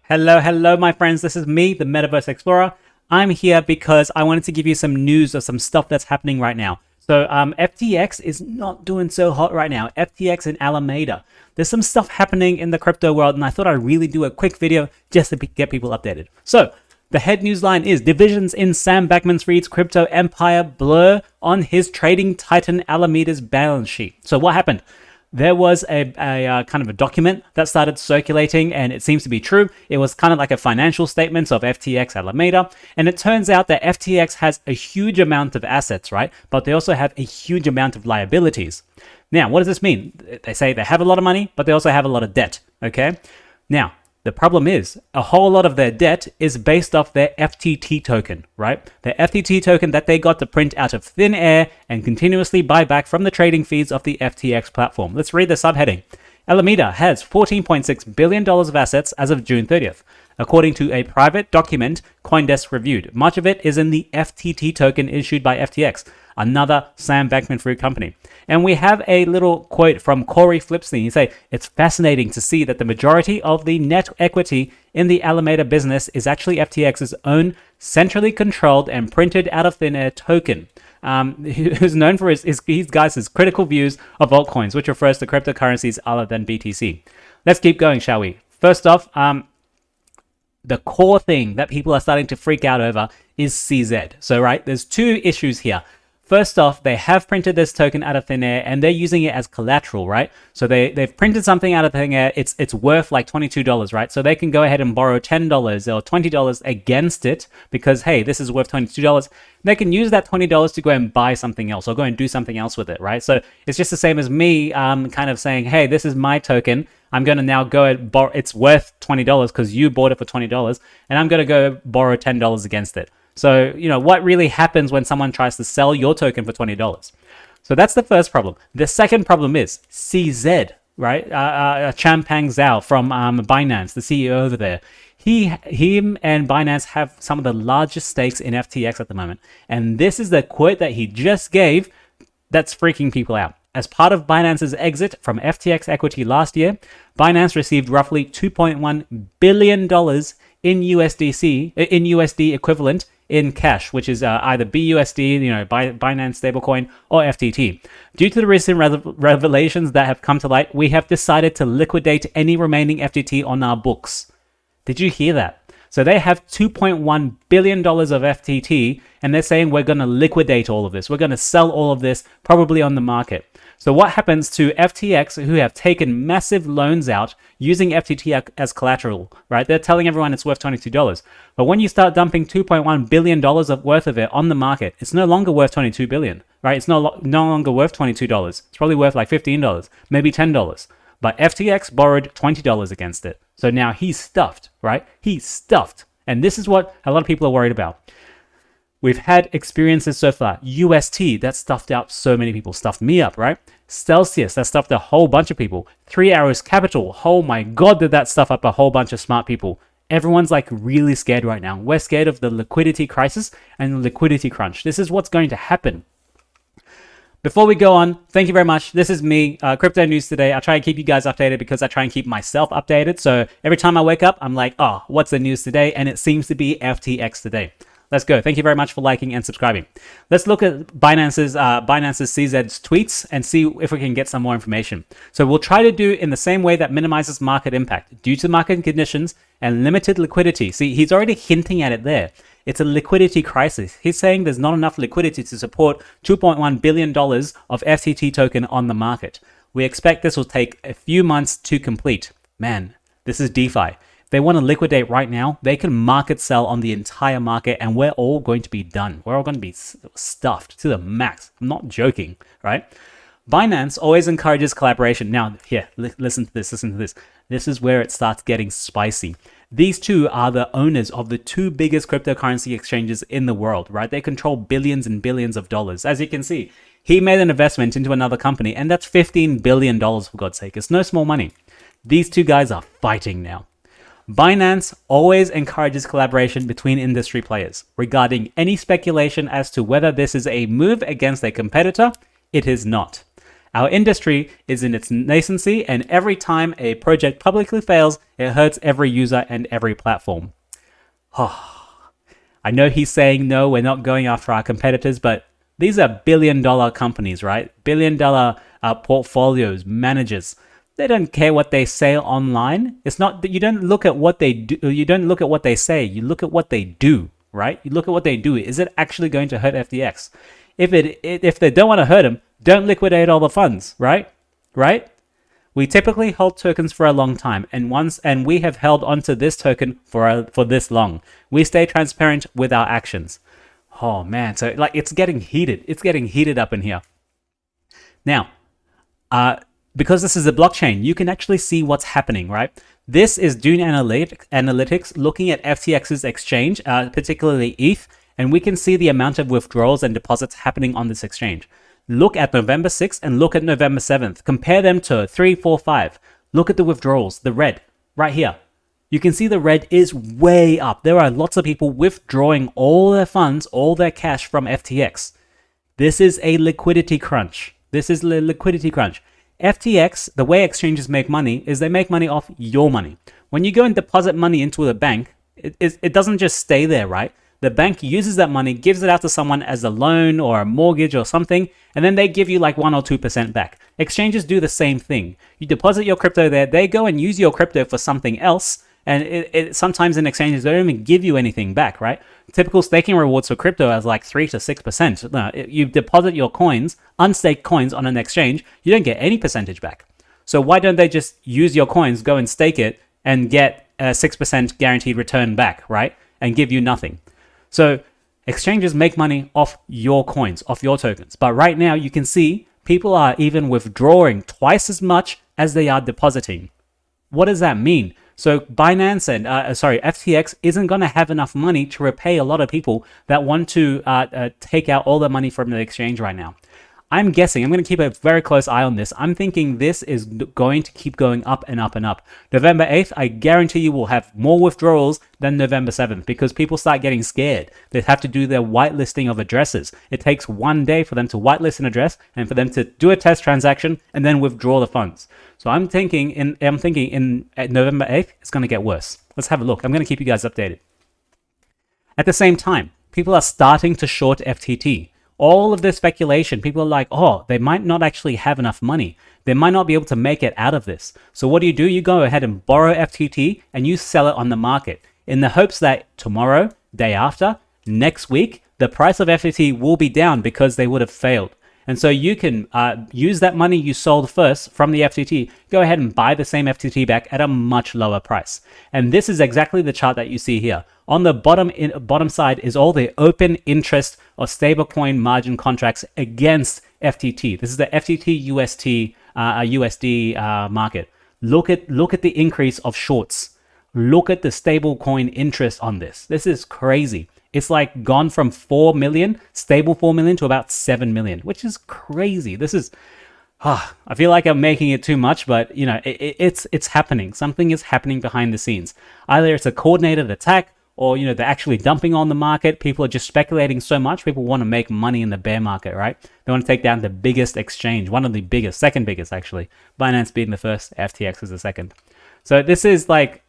Hello, my friends. This is me, the MetaVerse Explorer. I'm here because I wanted to give you some news of some stuff that's happening right now. So, FTX is not doing so hot right now. FTX and Alameda. There's some stuff happening in the crypto world, and I thought I'd really do a quick video just to get people updated. So, the head news line is divisions in Sam Bankman-Fried's crypto empire blur on his trading titan Alameda's balance sheet. So, what happened? There was a kind of a document that started circulating, and it seems to be true. It was kind of like a financial statement of FTX Alameda, and it turns out that FTX has a huge amount of assets, right? But they also have a huge amount of liabilities. Now, what does this mean? They say they have a lot of money, but they also have a lot of debt, okay? Now, the problem is a whole lot of their debt is based off their FTT token, right? The FTT token that they got to print out of thin air and continuously buy back from the trading feeds of the FTX platform. Let's read the subheading. Alameda has $14.6 billion of assets as of June 30th, according to a private document CoinDesk reviewed. Much of it is in the FTT token issued by FTX, another Sam Bankman-Fried company. And we have a little quote from Corey Flipstein. He say, "It's fascinating to see that the majority of the net equity in the Alameda business is actually FTX's own centrally controlled and printed out of thin air token." Who's known for his critical views of altcoins, which refers to cryptocurrencies other than BTC. Let's keep going, shall we? First off, the core thing that people are starting to freak out over is CZ. So, right, there's two issues here. First off, they have printed this token out of thin air and they're using it as collateral, right? So they've printed something out of thin air. It's worth like $22, right? So they can go ahead and borrow $10 or $20 against it because, hey, this is worth $22. They can use that $20 to go and buy something else or go and do something else with it, right? So it's just the same as me kind of saying, hey, this is my token. I'm going to now go and borrow, it's worth $20 because you bought it for $20 and I'm going to go borrow $10 against it. So, you know, what really happens when someone tries to sell your token for $20? So that's the first problem. The second problem is CZ, right? Changpeng Zhao from Binance, the CEO over there. Him and Binance have some of the largest stakes in FTX at the moment. And this is the quote that he just gave that's freaking people out. As part of Binance's exit from FTX equity last year, Binance received roughly $2.1 billion in USD equivalent in cash, which is either BUSD, Binance stablecoin, or FTT. Due to the recent revelations that have come to light, we have decided to liquidate any remaining FTT on our books. Did you hear that? So they have $2.1 billion of FTT, and they're saying we're going to liquidate all of this. We're going to sell all of this, probably on the market. So what happens to FTX, who have taken massive loans out using FTT as collateral, right? They're telling everyone it's worth $22. But when you start dumping $2.1 billion worth of it on the market, it's no longer worth $22 billion, right? It's no longer worth $22. It's probably worth like $15, maybe $10. But FTX borrowed $20 against it. So now he's stuffed, right? He's stuffed. And this is what a lot of people are worried about. We've had experiences so far. UST, that stuffed out so many people. Stuffed me up, right? Celsius, that stuffed a whole bunch of people. 3 Arrows Capital, oh my god, did that stuff up a whole bunch of smart people. Everyone's like really scared right now. We're scared of the liquidity crisis and the liquidity crunch. This is what's going to happen. Before we go on, thank you very much. This is me, Crypto News Today. I try and keep you guys updated because I try and keep myself updated. So every time I wake up, I'm like, oh, what's the news today? And it seems to be FTX today. Let's go. Thank you very much for liking and subscribing. Let's look at Binance's CZ's tweets and see if we can get some more information. So we'll try to do in the same way that minimizes market impact due to market conditions and limited liquidity. See, he's already hinting at it there. It's a liquidity crisis. He's saying there's not enough liquidity to support $2.1 billion of FTT token on the market. We expect this will take a few months to complete. Man, this is DeFi. They want to liquidate right now, they can market sell on the entire market and we're all going to be done. We're all going to be stuffed to the max. I'm not joking, right? Binance always encourages collaboration. Now, here, listen to this. This is where it starts getting spicy. These two are the owners of the two biggest cryptocurrency exchanges in the world, right? They control billions and billions of dollars. As you can see, he made an investment into another company and that's $15 billion for God's sake. It's no small money. These two guys are fighting now. Binance always encourages collaboration between industry players. Regarding any speculation as to whether this is a move against a competitor, it is not. Our industry is in its nascency, and every time a project publicly fails, it hurts every user and every platform. I know he's saying, no, we're not going after our competitors, but these are billion-dollar companies, right? Billion-dollar portfolios, managers. They don't care what they say online. It's not that you don't look at what they do. You don't look at what they say. You look at what they do, right? You look at what they do. Is it actually going to hurt FTX? If they don't want to hurt them, don't liquidate all the funds, right? Right? We typically hold tokens for a long time, and we have held onto this token for this long. We stay transparent with our actions. Oh man, so like it's getting heated. It's getting heated up in here. Now, because this is a blockchain, you can actually see what's happening, right? This is Dune Analytics looking at FTX's exchange, particularly ETH, and we can see the amount of withdrawals and deposits happening on this exchange. Look at November 6th and look at November 7th. Compare them to 3, 4, 5. Look at the withdrawals, the red, right here. You can see the red is way up. There are lots of people withdrawing all their funds, all their cash from FTX. This is a liquidity crunch. This is a liquidity crunch. FTX, the way exchanges make money is they make money off your money. When you go and deposit money into a bank, it doesn't just stay there, right? The bank uses that money, gives it out to someone as a loan or a mortgage or something, and then they give you like 1 or 2% back. Exchanges do the same thing. You deposit your crypto there, they go and use your crypto for something else, and sometimes in exchanges, they don't even give you anything back, right? Typical staking rewards for crypto is like 3 to 6%. Now, you deposit your coins, unstaked coins on an exchange, you don't get any percentage back. So why don't they just use your coins, go and stake it, and get a 6% guaranteed return back, right? And give you nothing. So exchanges make money off your coins, off your tokens. But right now you can see people are even withdrawing twice as much as they are depositing. What does that mean? So Binance and FTX isn't going to have enough money to repay a lot of people that want to take out all their money from the exchange right now. I'm guessing, I'm going to keep a very close eye on this. I'm thinking this is going to keep going up and up and up. November 8th, I guarantee you will have more withdrawals than November 7th because people start getting scared. They have to do their whitelisting of addresses. It takes 1 day for them to whitelist an address and for them to do a test transaction and then withdraw the funds. So I'm thinking in November 8th, it's going to get worse. Let's have a look. I'm going to keep you guys updated. At the same time, people are starting to short FTT. All of this speculation, people are like, oh, they might not actually have enough money. They might not be able to make it out of this. So what do? You go ahead and borrow FTT and you sell it on the market in the hopes that tomorrow, day after, next week, the price of FTT will be down because they would have failed. And so you can use that money you sold first from the FTT, go ahead and buy the same FTT back at a much lower price. And this is exactly the chart that you see here. On the bottom side is all the open interest or stablecoin margin contracts against FTT. This is the FTT USD market. Look at the increase of shorts. Look at the stablecoin interest on this. This is crazy. It's like gone from 4 million, stable 4 million to about 7 million, which is crazy. This is, I feel like I'm making it too much, but you know, it's happening. Something is happening behind the scenes. Either it's a coordinated attack or, you know, they're actually dumping on the market. People are just speculating so much. People want to make money in the bear market, right? They want to take down the biggest exchange, one of the biggest, second biggest actually. Binance being the first, FTX is the second. So this is like,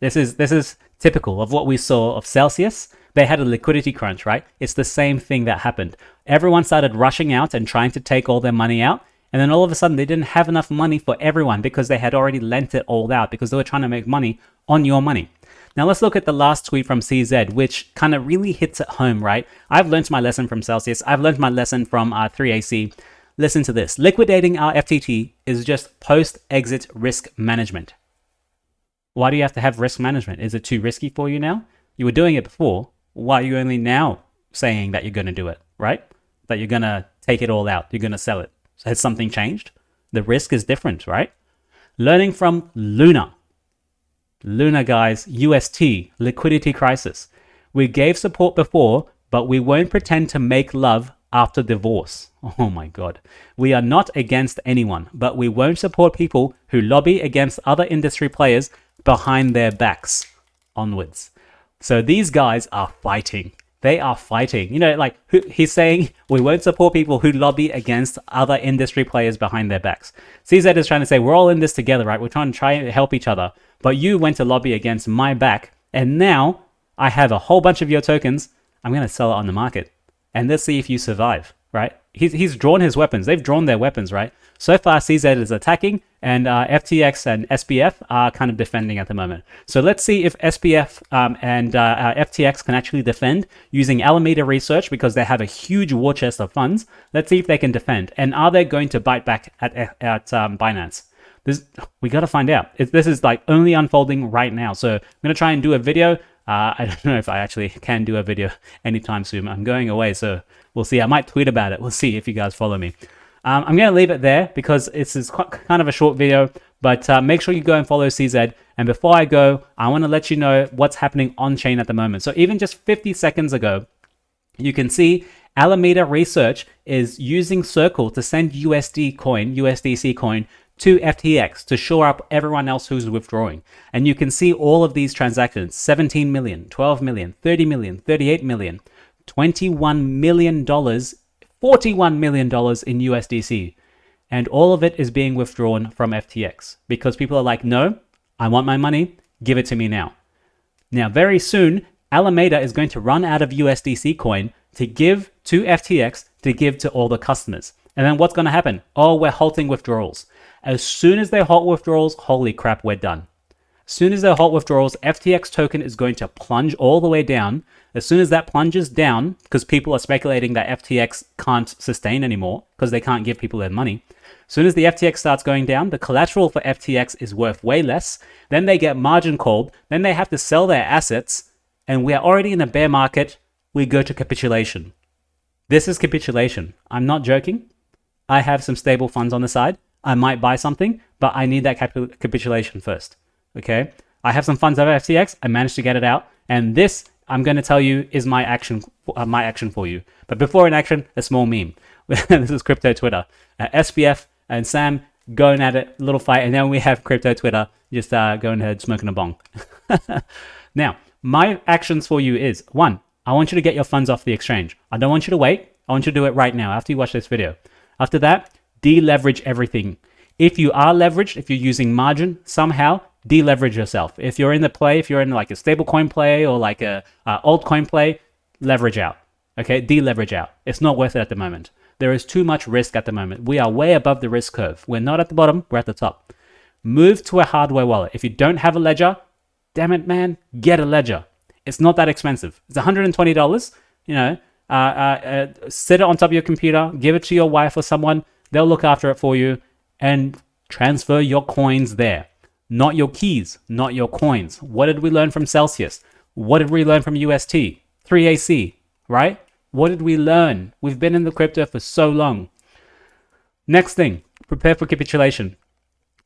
this is typical of what we saw of Celsius. They had a liquidity crunch, right? It's the same thing that happened. Everyone started rushing out and trying to take all their money out. And then all of a sudden, they didn't have enough money for everyone because they had already lent it all out because they were trying to make money on your money. Now let's look at the last tweet from CZ, which kind of really hits at home, right? I've learned my lesson from Celsius. I've learned my lesson from 3AC. Listen to this. Liquidating our FTT is just post-exit risk management. Why do you have to have risk management? Is it too risky for you now? You were doing it before. Why are you only now saying that you're going to do it, right? That you're going to take it all out. You're going to sell it. So has something changed? The risk is different, right? Learning from Luna. Luna, guys, UST, liquidity crisis. We gave support before, but we won't pretend to make love after divorce. Oh my God. We are not against anyone, but we won't support people who lobby against other industry players behind their backs. Onwards. So these guys are fighting. they are fighting. You know, like he's saying we won't support people who lobby against other industry players behind their backs. CZ is trying to say we're all in this together, right? We're trying to help each other. But you went to lobby against my back, and now I have a whole bunch of your tokens. I'm going to sell it on the market, and let's see if you survive, right? He's drawn his weapons. They've drawn their weapons, right? So far, CZ is attacking, and FTX and SBF are kind of defending at the moment. So let's see if SBF and FTX can actually defend using Alameda Research, because they have a huge war chest of funds. Let's see if they can defend. And are they going to bite back at Binance? We got to find out. This is like only unfolding right now. So I'm going to try and do a video. I don't know if I actually can do a video anytime soon. I'm going away, so we'll see. I might tweet about it. We'll see if you guys follow me. I'm going to leave it there because it's kind of a short video, but make sure you go and follow CZ. And before I go, I want to let you know what's happening on chain at the moment. So even just 50 seconds ago, you can see Alameda Research is using Circle to send USDC coin to FTX to shore up everyone else who's withdrawing. And you can see all of these transactions: 17 million, 12 million, 30 million, 38 million, $21 million, $41 million in USDC. And all of it is being withdrawn from FTX because people are like, no, I want my money. Give it to me now. Now, very soon, Alameda is going to run out of USDC coin to give to FTX to give to all the customers. And then what's going to happen? Oh, we're halting withdrawals. As soon as they halt withdrawals, holy crap, we're done. As soon as they halt withdrawals, FTX token is going to plunge all the way down. As soon as that plunges down, because people are speculating that FTX can't sustain anymore because they can't give people their money. As soon as the FTX starts going down, the collateral for FTX is worth way less. Then they get margin called. Then they have to sell their assets. And we are already in a bear market. We go to capitulation. This is capitulation. I'm not joking. I have some stable funds on the side. I might buy something, but I need that capitulation first. Okay? I have some funds over FTX. I managed to get it out. And this, I'm going to tell you, is my action for you. But before in action, a small meme. This is crypto Twitter. SBF and Sam going at it, little fight. And then we have crypto Twitter just going ahead smoking a bong. Now, my actions for you is, 1, I want you to get your funds off the exchange. I don't want you to wait. I want you to do it right now after you watch this video. After that, deleverage everything. If you are leveraged, if you're using margin, somehow deleverage yourself. If you're in the play, if you're in like a stablecoin play or like a altcoin play, leverage out. Okay, deleverage out. It's not worth it at the moment. There is too much risk at the moment. We are way above the risk curve. We're not at the bottom, we're at the top. Move to a hardware wallet. If you don't have a ledger, damn it, man, get a ledger. It's not that expensive. It's $120. You know, sit it on top of your computer, give it to your wife or someone. They'll look after it for you and transfer your coins there. Not your keys, not your coins. What did we learn from Celsius? What did we learn from UST? 3AC, right? What did we learn? We've been in the crypto for so long. Next thing, prepare for capitulation.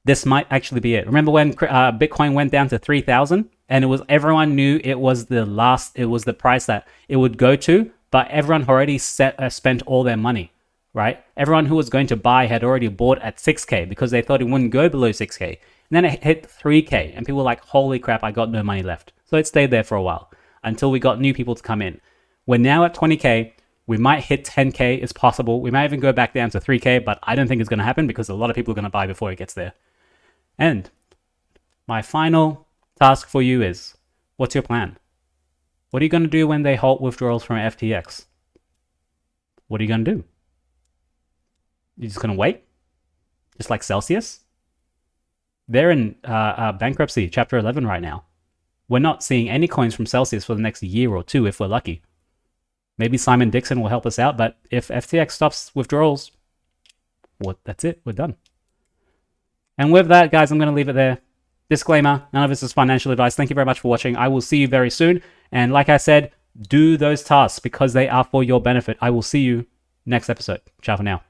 This might actually be it. Remember when Bitcoin went down to 3,000 and everyone knew it was the price that it would go to, but everyone already spent all their money, right? Everyone who was going to buy had already bought at 6K because they thought it wouldn't go below 6K. And then it hit 3K and people were like, holy crap, I got no money left. So it stayed there for a while until we got new people to come in. We're now at 20K. We might hit 10K. It's possible. We might even go back down to 3K, but I don't think it's going to happen because a lot of people are going to buy before it gets there. And my final task for you is, what's your plan? What are you going to do when they halt withdrawals from FTX? What are you going to do? You're just going to wait? Just like Celsius? They're in bankruptcy, Chapter 11 right now. We're not seeing any coins from Celsius for the next year or two if we're lucky. Maybe Simon Dixon will help us out, but if FTX stops withdrawals, that's it. We're done. And with that, guys, I'm going to leave it there. Disclaimer, none of this is financial advice. Thank you very much for watching. I will see you very soon. And like I said, do those tasks because they are for your benefit. I will see you next episode. Ciao for now.